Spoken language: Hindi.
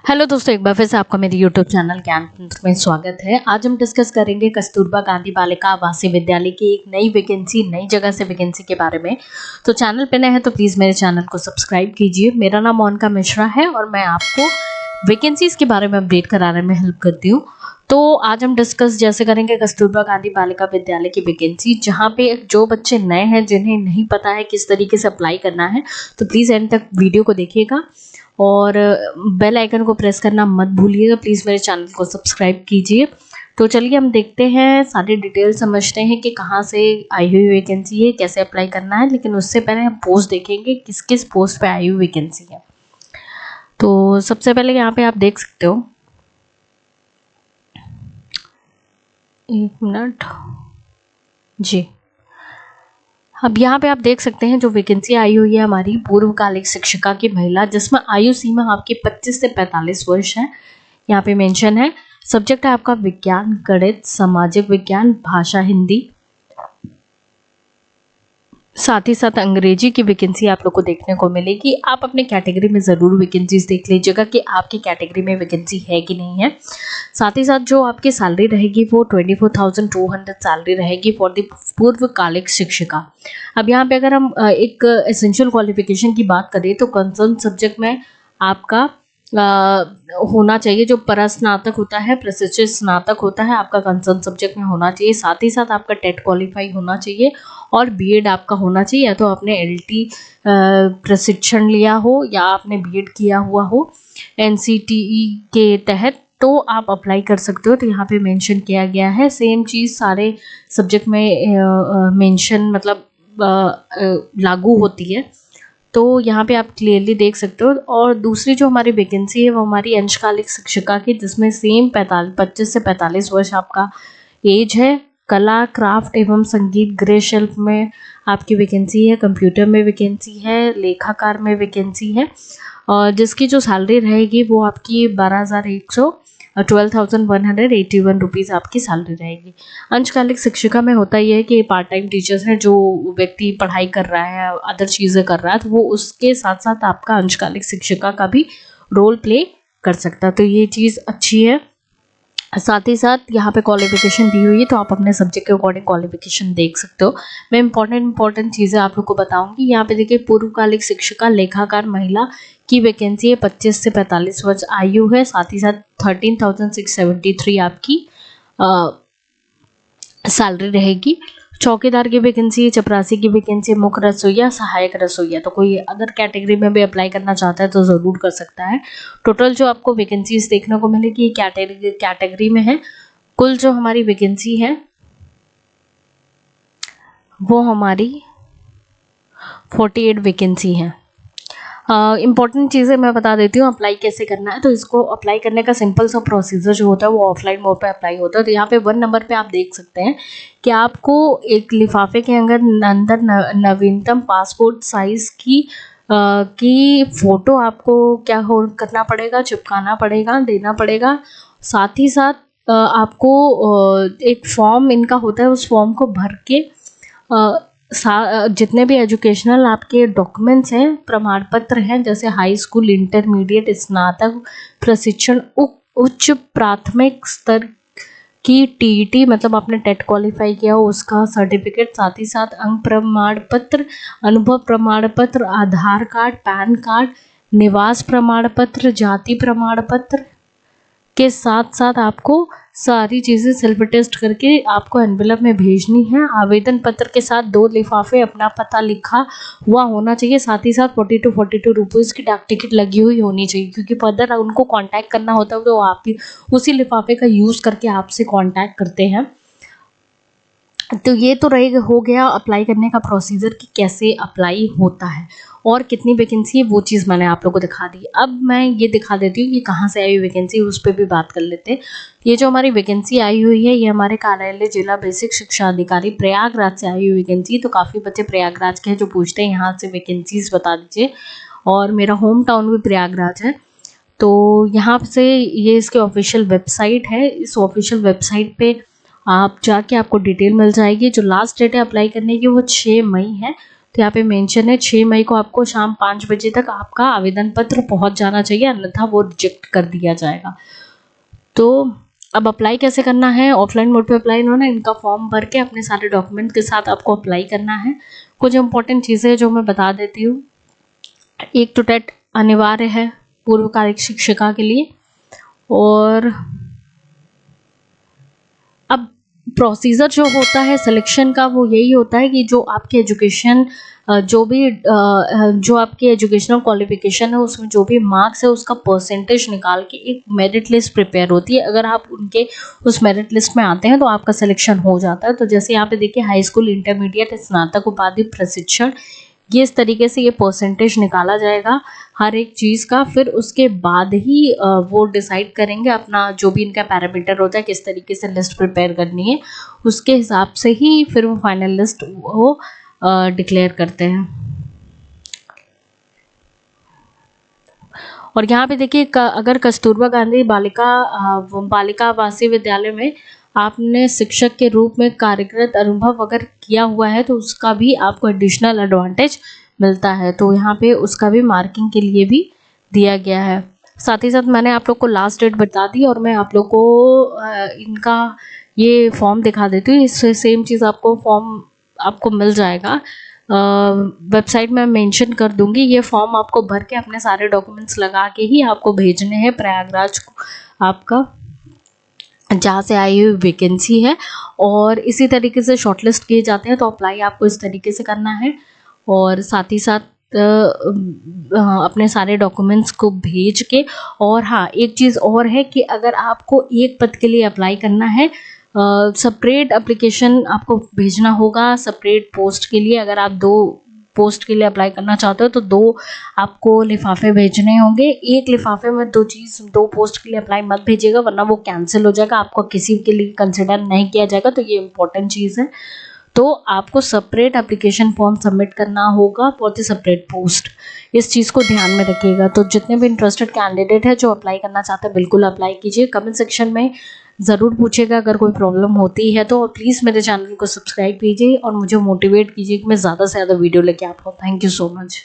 हेलो दोस्तों, एक बार फिर से आपका मेरे यूट्यूब चैनल ज्ञान तंत्र में स्वागत है। आज हम डिस्कस करेंगे कस्तूरबा गांधी बालिका आवासीय विद्यालय की एक नई वैकेंसी, नई जगह से वैकेंसी के बारे में। तो चैनल पे नए हैं तो प्लीज़ मेरे चैनल को सब्सक्राइब कीजिए। मेरा नाम मोनिका मिश्रा है और मैं आपको वैकेंसीज के बारे में अपडेट कराने में हेल्प करती हूँ। तो आज हम डिस्कस जैसे करेंगे कस्तूरबा गांधी बालिका विद्यालय की वैकेंसी, जहाँ पे जो बच्चे नए हैं, जिन्हें नहीं पता है किस तरीके से अप्लाई करना है, तो प्लीज़ एंड तक वीडियो को देखिएगा और बेल आइकन को प्रेस करना मत भूलिएगा। प्लीज़ मेरे चैनल को सब्सक्राइब कीजिए। तो चलिए हम देखते हैं, सारी डिटेल समझते हैं कि कहाँ से आई हुई वैकेंसी है, कैसे अप्लाई करना है। लेकिन उससे पहले हम पोस्ट देखेंगे किस किस पोस्ट पे आई हुई वैकेंसी है। तो सबसे पहले यहाँ पे आप देख सकते हो, एक मिनट जी। अब यहाँ पे आप देख सकते हैं जो वैकेंसी आई हुई है हमारी पूर्वकालिक शिक्षिका की महिला, जिसमें आयु सीमा आपकी 25 से 45 वर्ष है। यहाँ पे मेंशन है। सब्जेक्ट है आपका विज्ञान, गणित, सामाजिक विज्ञान, भाषा हिंदी, साथ ही साथ अंग्रेजी की वैकेंसी आप लोग को देखने को मिलेगी। आप अपने कैटेगरी में ज़रूर वैकेंसीज देख लीजिएगा कि आपकी कैटेगरी में वैकेंसी है कि नहीं है। साथ ही साथ जो आपकी सैलरी रहेगी वो 24,200 सैलरी रहेगी फॉर द पूर्वकालिक शिक्षिका। अब यहाँ पे अगर हम एक एसेंशियल क्वालिफिकेशन की बात करें तो कंसर्न सब्जेक्ट में आपका होना चाहिए, जो परस्नातक होता है, प्रशिक्षित स्नातक होता है, आपका कंसर्न सब्जेक्ट में होना चाहिए। साथ ही साथ आपका टेट क्वालिफाई होना चाहिए और बीएड आपका होना चाहिए, या तो आपने एलटी प्रशिक्षण लिया हो या आपने बीएड किया हुआ हो एनसीटीई के तहत, तो आप अप्लाई कर सकते हो। तो यहाँ पे मेंशन किया गया है, सेम चीज़ सारे सब्जेक्ट में मेंशन मतलब लागू होती है। तो यहाँ पे आप क्लियरली देख सकते हो। और दूसरी जो हमारी वैकेंसी है वो हमारी अंशकालिक शिक्षिका की, जिसमें सेम 25 से 45 वर्ष आपका एज है। कला, क्राफ्ट एवं संगीत गृह शिल्प में आपकी वैकेंसी है। कंप्यूटर में वैकेंसी है, लेखाकार में वैकेंसी है, और जिसकी जो सैलरी रहेगी वो आपकी 12,181 रुपीज़ आपकी सैलरी रहेगी। अंशकालिक शिक्षिका में होता यह है कि पार्ट टाइम टीचर्स हैं, जो व्यक्ति पढ़ाई कर रहा है, अदर चीज़ें कर रहा है, तो वो उसके साथ साथ आपका अंशकालिक शिक्षिका का भी रोल प्ले कर सकता है। तो ये चीज़ अच्छी है। साथ ही साथ यहाँ पे क्वालिफिकेशन दी हुई है, तो आप अपने सब्जेक्ट के अकॉर्डिंग क्वालिफिकेशन देख सकते हो। मैं इंपॉर्टेंट चीज़ें आप लोग को बताऊंगी। यहाँ पे देखिए, पूर्वकालिक शिक्षिका लेखाकार महिला की वैकेंसी है, 25 से 45 वर्ष आयु है। साथ ही साथ 13,673 आपकी सैलरी रहेगी। चौकीदार की वैकेंसी है, चपरासी की वैकेंसी, मुख्य रसोइया, सहायक रसोइया। तो कोई अदर कैटेगरी में भी अप्लाई करना चाहता है तो ज़रूर कर सकता है। टोटल जो आपको वैकेंसीज देखने को मिलेगी कैटेगरी में है, कुल जो हमारी वैकेंसी है वो हमारी 48 वैकेंसी है। इंपॉर्टेंट चीज़ें मैं बता देती हूँ, अप्लाई कैसे करना है। तो इसको अप्लाई करने का सिंपल सा प्रोसीजर जो होता है वो ऑफलाइन मोड पे अप्लाई होता है। तो यहाँ पे 1 नंबर पे आप देख सकते हैं कि आपको एक लिफाफे के अंदर नवीनतम पासपोर्ट साइज़ की फ़ोटो आपको क्या करना पड़ेगा, चिपकाना पड़ेगा, देना पड़ेगा। साथ ही साथ आपको एक फॉर्म इनका होता है, उस फॉर्म को भर के जितने भी एजुकेशनल आपके डॉक्यूमेंट्स हैं, प्रमाण पत्र हैं, जैसे हाई स्कूल, इंटरमीडिएट, स्नातक प्रशिक्षण, उच्च प्राथमिक स्तर की टीईटी मतलब आपने टेट क्वालिफाई किया हो उसका सर्टिफिकेट, साथ ही साथ अंक प्रमाण पत्र, अनुभव प्रमाण पत्र, आधार कार्ड, पैन कार्ड, निवास प्रमाण पत्र, जाति प्रमाण पत्र के साथ साथ आपको सारी चीज़ें सेल्फ टेस्ट करके आपको एनवेलप में भेजनी है। आवेदन पत्र के साथ 2 लिफाफे, अपना पता लिखा हुआ होना चाहिए। साथ ही साथ 42 रुपीज़ की डाक टिकट लगी हुई होनी चाहिए, क्योंकि फर्दर उनको कांटेक्ट करना होता है तो आप उसी लिफाफे का यूज़ करके आपसे कांटेक्ट करते हैं। तो ये तो हो गया अप्लाई करने का प्रोसीजर कि कैसे अप्लाई होता है और कितनी वैकेंसी है, वो चीज़ मैंने आप लोगों को दिखा दी। अब मैं ये दिखा देती हूँ कि कहाँ से आई हुई वैकेंसी, उस पर भी बात कर लेते हैं। ये जो हमारी वैकेंसी आई हुई है, ये हमारे कार्यालय जिला बेसिक शिक्षा अधिकारी प्रयागराज से आई हुई वैकेंसी। तो काफ़ी बच्चे प्रयागराज के हैं जो पूछते हैं यहाँ से वैकेंसीज बता दीजिए, और मेरा होम टाउन भी प्रयागराज है। तो यहाँ से ये इसके ऑफिशियल वेबसाइट है। इस ऑफिशियल वेबसाइट पे आप जाके आपको डिटेल मिल जाएगी। जो लास्ट डेट है अप्लाई करने की वो 6 मई है। तो यहाँ पे मेंशन है 6 मई को आपको शाम 5 बजे तक आपका आवेदन पत्र पहुंच जाना चाहिए, अन्यथा वो रिजेक्ट कर दिया जाएगा। तो अब अप्लाई कैसे करना है? ऑफलाइन मोड पे अप्लाई होना, इनका फॉर्म भर के अपने सारे डॉक्यूमेंट के साथ आपको अप्लाई करना है। कुछ इंपॉर्टेंट चीज़ें जो मैं बता देती हूँ। एक तो टेट अनिवार्य है पूर्व कार्यक शिक्षिका के लिए। और अब प्रोसीजर जो होता है सिलेक्शन का वो यही होता है कि जो आपके एजुकेशन जो आपकी एजुकेशनल क्वालिफिकेशन है उसमें जो भी मार्क्स है उसका परसेंटेज निकाल के एक मेरिट लिस्ट प्रिपेयर होती है। अगर आप उनके उस मेरिट लिस्ट में आते हैं तो आपका सिलेक्शन हो जाता है। तो जैसे यहाँ पे देखिए हाई स्कूल, इंटरमीडिएट, स्नातक उपाधि प्रशिक्षण, ये इस तरीके से ये परसेंटेज निकाला जाएगा हर एक चीज़ का। फिर उसके बाद ही वो डिसाइड करेंगे अपना जो भी इनका पैरामीटर होता है किस तरीके से लिस्ट प्रिपेयर करनी है, उसके हिसाब से ही फिर वो फाइनल लिस्ट वो डिक्लेयर करते हैं। और यहाँ पे देखिए अगर कस्तूरबा गांधी बालिका आवासीय विद्यालय में आपने शिक्षक के रूप में कार्यरत अनुभव अगर किया हुआ है तो उसका भी आपको एडिशनल एडवांटेज मिलता है। तो यहाँ पे उसका भी मार्किंग के लिए भी दिया गया है। साथ ही साथ मैंने आप लोग को लास्ट डेट बता दी और मैं आप लोग को इनका ये फॉर्म दिखा देती हूँ। इससे सेम चीज़ फॉर्म आपको मिल जाएगा, वेबसाइट में मेंशन कर दूंगी। ये फॉर्म आपको भर के अपने सारे डॉक्यूमेंट्स लगा के ही आपको भेजने हैं प्रयागराज को, आपका जहाँ से आई हुई वैकेंसी है। और इसी तरीके से शॉर्टलिस्ट किए जाते हैं। तो अप्लाई आपको इस तरीके से करना है और साथ ही साथ अपने सारे डॉक्यूमेंट्स को भेज के। और हाँ, एक चीज़ और है कि अगर आपको एक पद के लिए अप्लाई करना है, सेपरेट एप्लीकेशन आपको भेजना होगा सेपरेट पोस्ट के लिए। अगर आप 2 पोस्ट के लिए अप्लाई करना चाहते हो तो 2 आपको लिफाफे भेजने होंगे। एक लिफाफे में 2 पोस्ट के लिए अप्लाई मत भेजिएगा वरना वो कैंसिल हो जाएगा, आपको किसी के लिए कंसिडर नहीं किया जाएगा। तो ये इंपॉर्टेंट चीज़ है। तो आपको सेपरेट एप्लीकेशन फॉर्म सबमिट करना होगा फॉर द सेपरेट पोस्ट, इस चीज़ को ध्यान में रखिएगा। तो जितने भी इंटरेस्टेड कैंडिडेट है जो अप्लाई करना चाहते हैं बिल्कुल अप्लाई कीजिए। कमेंट सेक्शन में ज़रूर पूछिएगा अगर कोई प्रॉब्लम होती है तो। प्लीज़ मेरे चैनल को सब्सक्राइब कीजिए और मुझे मोटिवेट कीजिए कि मैं ज़्यादा से ज़्यादा वीडियो लेके आ पाऊँ। Thank you so much.